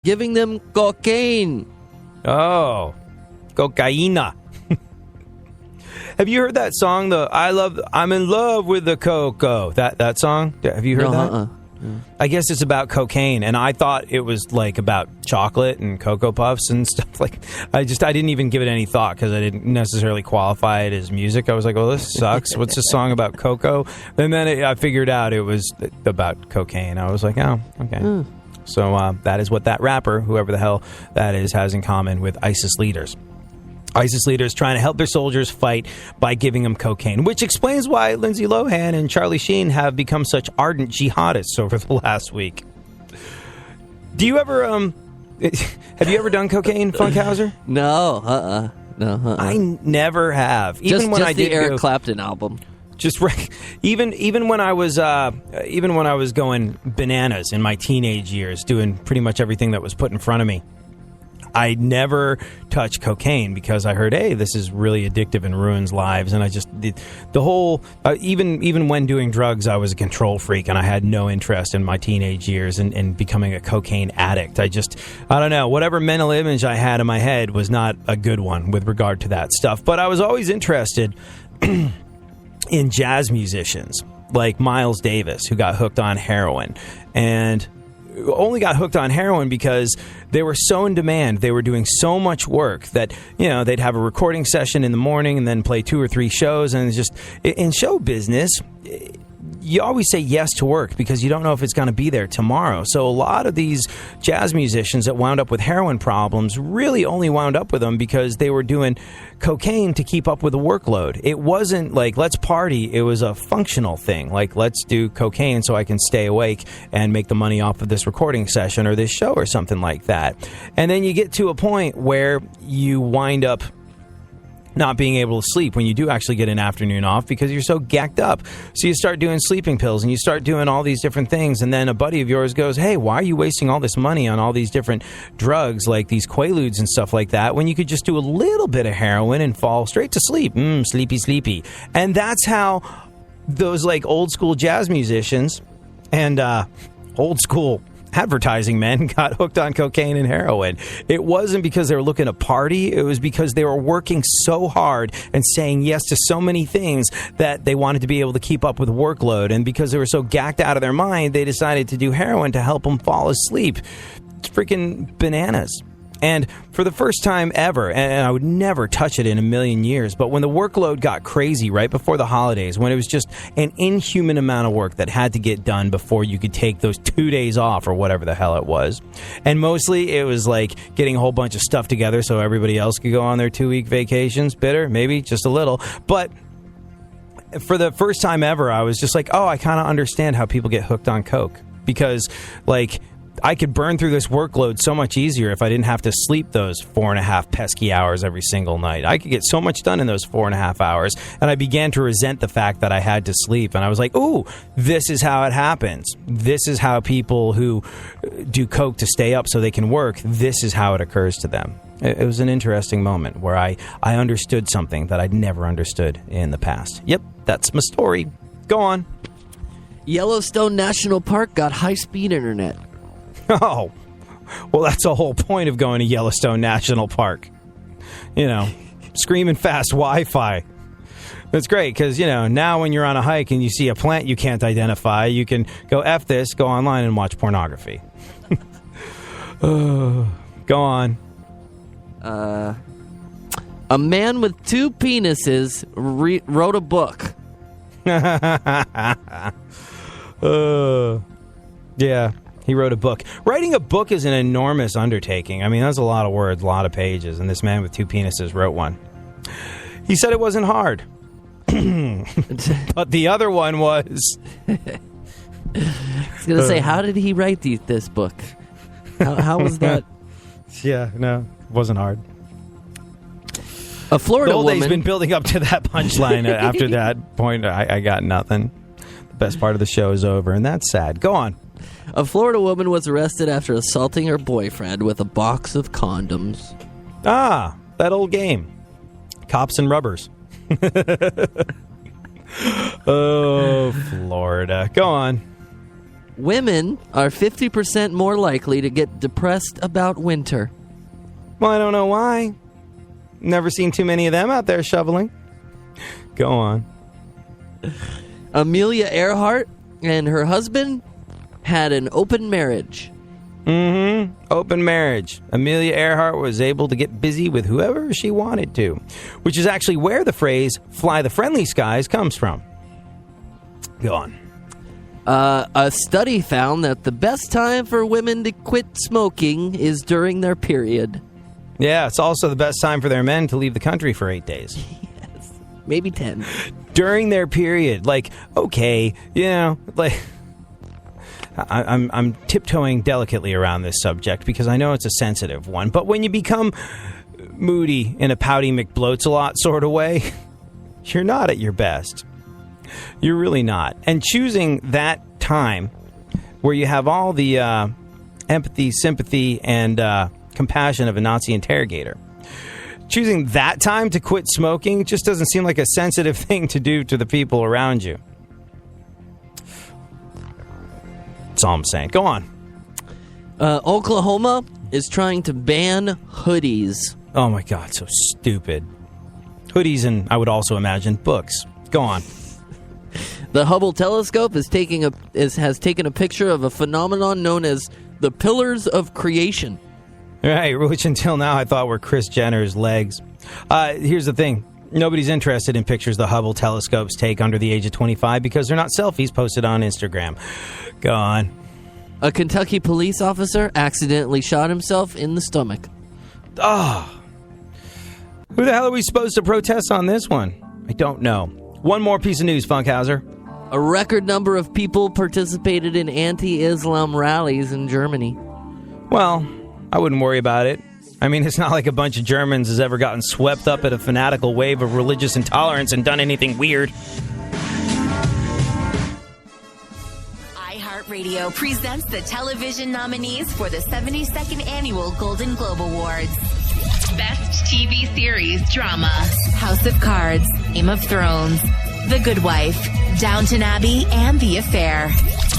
giving them cocaine. Oh, cocaina. Have you heard that song? I'm in love with the cocoa. That song? Have you heard that? I guess it's about cocaine, and I thought it was like about chocolate and Cocoa Puffs and stuff. Like, I didn't even give it any thought because I didn't necessarily qualify it as music. I was like, well, this sucks. What's this song about cocoa? And then I figured out it was about cocaine. I was like, oh, okay. So that is what that rapper, whoever the hell that is, has in common with ISIS leaders. ISIS leaders trying to help their soldiers fight by giving them cocaine, which explains why Lindsay Lohan and Charlie Sheen have become such ardent jihadists over the last week. Do you ever, have you ever done cocaine, Funkhouser? No, no. I never have. Even when I did the Eric Clapton album. Even when I was going bananas in my teenage years, doing pretty much everything that was put in front of me, I never touched cocaine because I heard, hey, this is really addictive and ruins lives. And I just, the whole, even when doing drugs, I was a control freak and I had no interest in my teenage years in becoming a cocaine addict. I don't know, whatever mental image I had in my head was not a good one with regard to that stuff. But I was always interested in jazz musicians like Miles Davis, who got hooked on heroin and only got hooked on heroin because they were so in demand. They were doing so much work that, they'd have a recording session in the morning and then play 2 or 3 shows. And it's just, in show business, you always say yes to work because you don't know if it's going to be there tomorrow. So a lot of these jazz musicians that wound up with heroin problems really only wound up with them because they were doing cocaine to keep up with the workload. It wasn't like, let's party. It was a functional thing. Like, let's do cocaine so I can stay awake and make the money off of this recording session or this show or something like that. And then you get to a point where you wind up not being able to sleep when you do actually get an afternoon off because you're so gacked up. So you start doing sleeping pills and you start doing all these different things. And then a buddy of yours goes, hey, why are you wasting all this money on all these different drugs like these Quaaludes and stuff like that when you could just do a little bit of heroin and fall straight to sleep? Sleepy. And that's how those like old school jazz musicians and old school advertising men got hooked on cocaine and heroin. It wasn't because they were looking to party. It was because they were working so hard and saying yes to so many things that they wanted to be able to keep up with the workload. And because they were so gacked out of their mind, they decided to do heroin to help them fall asleep. It's freaking bananas. And for the first time ever, and I would never touch it in a million years, but when the workload got crazy right before the holidays, when it was just an inhuman amount of work that had to get done before you could take those 2 days off or whatever the hell it was, and mostly it was like getting a whole bunch of stuff together so everybody else could go on their 2-week vacations. Bitter, maybe, just a little. But for the first time ever, I was just like, oh, I kind of understand how people get hooked on coke. Because, like, I could burn through this workload so much easier if I didn't have to sleep those 4.5 pesky hours every single night. I could get so much done in those 4.5 hours, and I began to resent the fact that I had to sleep. And I was like, ooh, this is how it happens. This is how people who do coke to stay up so they can work, this is how it occurs to them. It was an interesting moment where I understood something that I'd never understood in the past. Yep, that's my story. Go on. Yellowstone National Park got high-speed internet. Oh, well, that's the whole point of going to Yellowstone National Park. Screaming fast Wi-Fi. That's great because, now when you're on a hike and you see a plant you can't identify, you can go F this, go online and watch pornography. Go on. A man with 2 penises wrote a book. Yeah. He wrote a book. Writing a book is an enormous undertaking. I mean, that's a lot of words, a lot of pages, and this man with 2 penises wrote one. He said it wasn't hard. But the other one was. I was going to say, how did he write this book? How was that? Yeah, no, it wasn't hard. A Florida woman. woman. He's been building up to that punchline. After that point, I got nothing. The best part of the show is over, and that's sad. Go on. A Florida woman was arrested after assaulting her boyfriend with a box of condoms. Ah, that old game. Cops and rubbers. Oh, Florida. Go on. Women are 50% more likely to get depressed about winter. Well, I don't know why. Never seen too many of them out there shoveling. Go on. Amelia Earhart and her husband had an open marriage. Open marriage. Amelia Earhart was able to get busy with whoever she wanted to, which is actually where the phrase "fly the friendly skies" comes from. Go on. A study found that the best time for women to quit smoking is during their period. Yeah, it's also the best time for their men to leave the country for 8 days. Yes, maybe 10. During their period. Like, okay, you know, like... I'm tiptoeing delicately around this subject because I know it's a sensitive one. But when you become moody in a pouty McBloats-a-lot sort of way, you're not at your best. You're really not. And choosing that time where you have all the empathy, sympathy, and compassion of a Nazi interrogator, choosing that time to quit smoking just doesn't seem like a sensitive thing to do to the people around you. That's all I'm saying. Go on. Oklahoma is trying to ban hoodies. Oh my God, so stupid. Hoodies and, I would also imagine, books. Go on. The Hubble telescope has taken a picture of a phenomenon known as the Pillars of Creation. Right, which until now I thought were Kris Jenner's legs. Here's the thing. Nobody's interested in pictures the Hubble telescopes take under the age of 25 because they're not selfies posted on Instagram. Go on. A Kentucky police officer accidentally shot himself in the stomach. Oh. Who the hell are we supposed to protest on this one? I don't know. One more piece of news, Funkhouser. A record number of people participated in anti-Islam rallies in Germany. Well, I wouldn't worry about it. I mean, it's not like a bunch of Germans has ever gotten swept up in a fanatical wave of religious intolerance and done anything weird. iHeartRadio presents the television nominees for the 72nd Annual Golden Globe Awards. Best TV Series Drama: House of Cards, Game of Thrones, The Good Wife, Downton Abbey, and The Affair.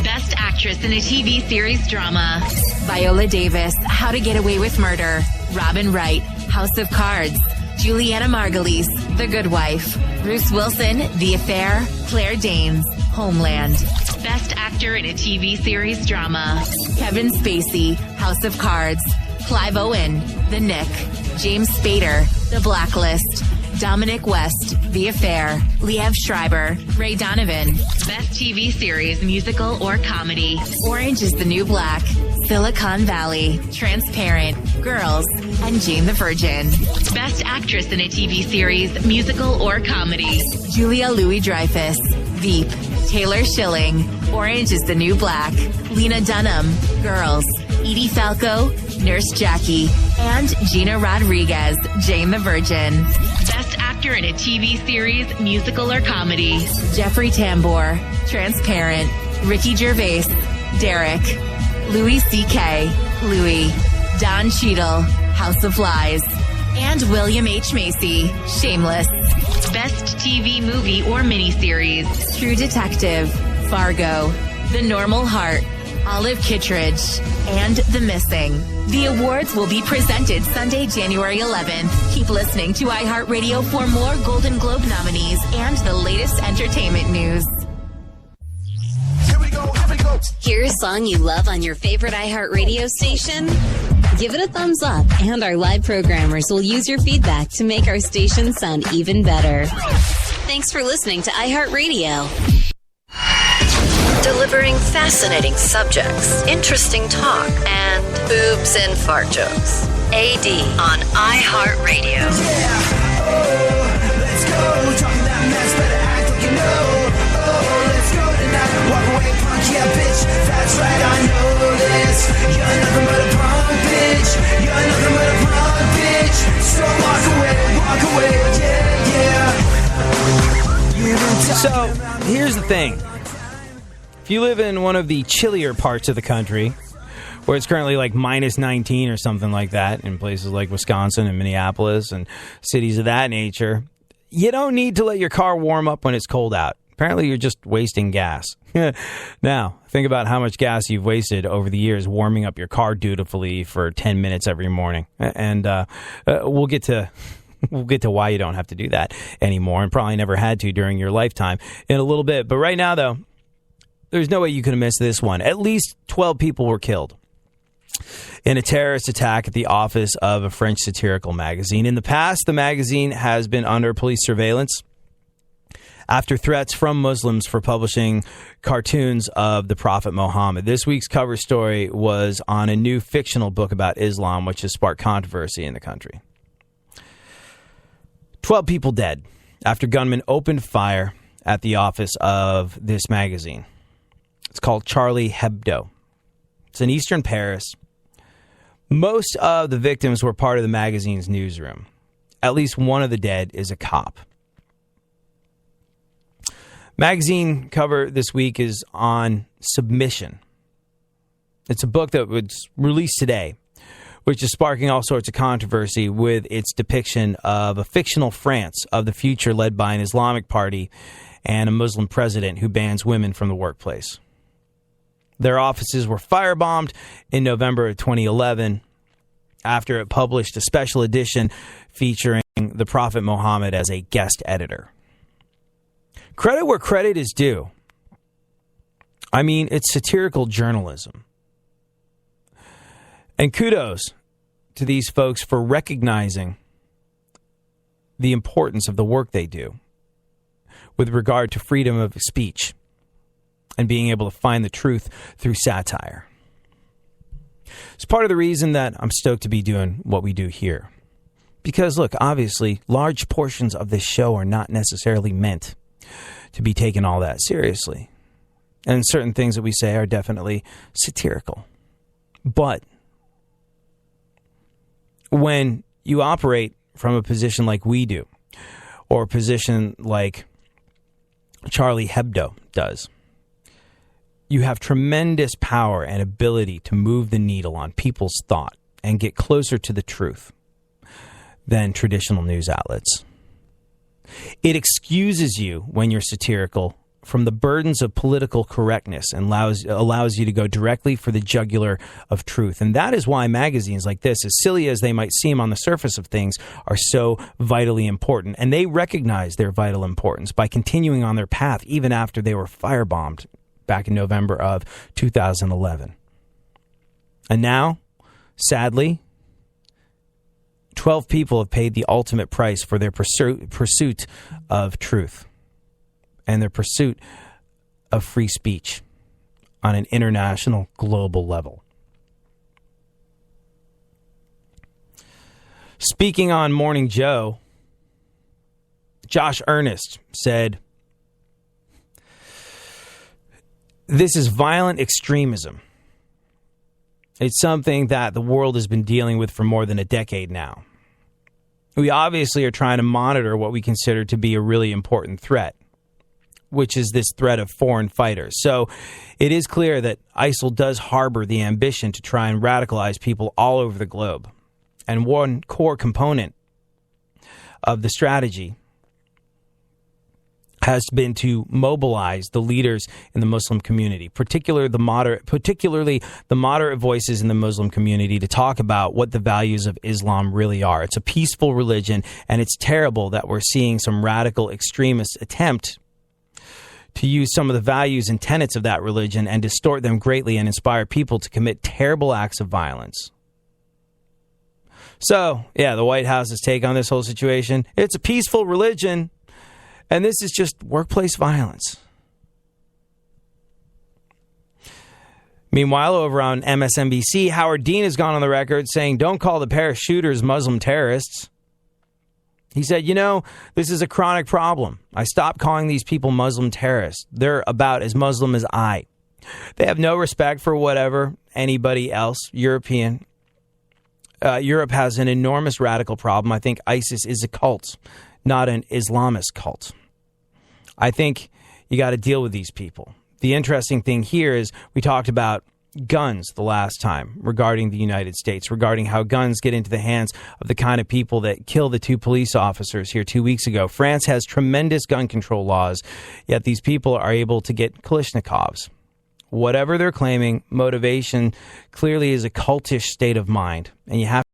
Best Actress in a TV Series Drama: Viola Davis, How to Get Away with Murder, Robin Wright, House of Cards, Juliana Margulies, The Good Wife, Bruce Wilson, The Affair, Claire Danes, Homeland. Best Actor in a TV Series Drama: Kevin Spacey, House of Cards, Clive Owen, The Nick, James Spader, The Blacklist, Dominic West, The Affair, Liev Schreiber, Ray Donovan. Best TV Series, Musical or Comedy: Orange is the New Black, Silicon Valley, Transparent, Girls, and Jane the Virgin. Best Actress in a TV Series, Musical or Comedy: Julia Louis-Dreyfus, Veep, Taylor Schilling, Orange is the New Black, Lena Dunham, Girls, Edie Falco, Nurse Jackie, and Gina Rodriguez, Jane the Virgin. Best Actor in a TV Series, Musical or Comedy: Jeffrey Tambor, Transparent, Ricky Gervais, Derek, Louis C.K., Louis, Don Cheadle, House of Lies, and William H. Macy, Shameless. Best TV movie or miniseries: True Detective, Fargo, The Normal Heart, Olive Kittredge, and The Missing. The awards will be presented Sunday, January 11th. Keep listening to iHeartRadio for more Golden Globe nominees and the latest entertainment news. Here we go, here we go. Hear a song you love on your favorite iHeartRadio station? Give it a thumbs up, and our live programmers will use your feedback to make our station sound even better. Thanks for listening to iHeartRadio. Delivering fascinating subjects, interesting talk, and boobs and fart jokes. AD on iHeartRadio. Yeah, oh, let's go. Talking that mess, better act like you know. Oh, let's go tonight. Walk away, punk, yeah, bitch. That's right, I know this. You're nothing but a punk, bitch. You're nothing but a punk, bitch. So walk away, yeah. So, here's the thing. If you live in one of the chillier parts of the country, where it's currently like minus 19 or something like that, in places like Wisconsin and Minneapolis and cities of that nature, you don't need to let your car warm up when it's cold out. Apparently, you're just wasting gas. Now, think about how much gas you've wasted over the years warming up your car dutifully for 10 minutes every morning. And we'll get to why you don't have to do that anymore, and probably never had to during your lifetime in a little bit. But right now, though, there's no way you could have missed this one. At least 12 people were killed in a terrorist attack at the office of a French satirical magazine. In the past, the magazine has been under police surveillance after threats from Muslims for publishing cartoons of the Prophet Muhammad. This week's cover story was on a new fictional book about Islam, which has sparked controversy in the country. 12 people dead after gunmen opened fire at the office of this magazine. It's called Charlie Hebdo. It's in eastern Paris. Most of the victims were part of the magazine's newsroom. At least one of the dead is a cop. Magazine cover this week is on Submission. It's a book that was released today, which is sparking all sorts of controversy with its depiction of a fictional France of the future led by an Islamic party and a Muslim president who bans women from the workplace. Their offices were firebombed in November of 2011 after it published a special edition featuring the Prophet Muhammad as a guest editor. Credit where credit is due. I mean, it's satirical journalism. And kudos to these folks for recognizing the importance of the work they do with regard to freedom of speech and being able to find the truth through satire. It's part of the reason that I'm stoked to be doing what we do here. Because, look, obviously, large portions of this show are not necessarily meant to be taken all that seriously. And certain things that we say are definitely satirical. But when you operate from a position like we do, or a position like Charlie Hebdo does, you have tremendous power and ability to move the needle on people's thought and get closer to the truth than traditional news outlets. It excuses you, when you're satirical, from the burdens of political correctness and allows you to go directly for the jugular of truth. And that is why magazines like this, as silly as they might seem on the surface of things, are so vitally important. And they recognize their vital importance by continuing on their path even after they were firebombed back in November of 2011. And now, sadly, 12 people have paid the ultimate price for their pursuit of truth and their pursuit of free speech on an international, global level. Speaking on Morning Joe, Josh Earnest said, "This is violent extremism. It's something that the world has been dealing with for more than a decade now. We obviously are trying to monitor what we consider to be a really important threat, which is this threat of foreign fighters. So it is clear that ISIL does harbor the ambition to try and radicalize people all over the globe. And one core component of the strategy has been to mobilize the leaders in the Muslim community, particularly the moderate voices in the Muslim community, to talk about what the values of Islam really are. It's a peaceful religion, and it's terrible that we're seeing some radical extremists attempt to use some of the values and tenets of that religion and distort them greatly and inspire people to commit terrible acts of violence." So, yeah, the White House's take on this whole situation, it's a peaceful religion, and this is just workplace violence. Meanwhile, over on MSNBC, Howard Dean has gone on the record saying, "Don't call the Paris shooters Muslim terrorists." He said, "This is a chronic problem. I stopped calling these people Muslim terrorists. They're about as Muslim as I. They have no respect for whatever anybody else, European. Europe has an enormous radical problem. I think ISIS is a cult, not an Islamist cult. I think you got to deal with these people." The interesting thing here is we talked about guns the last time regarding the United States, regarding how guns get into the hands of the kind of people that killed the 2 police officers here 2 weeks ago. France has tremendous gun control laws, yet these people are able to get Kalashnikovs. Whatever they're claiming, motivation clearly is a cultish state of mind, and you have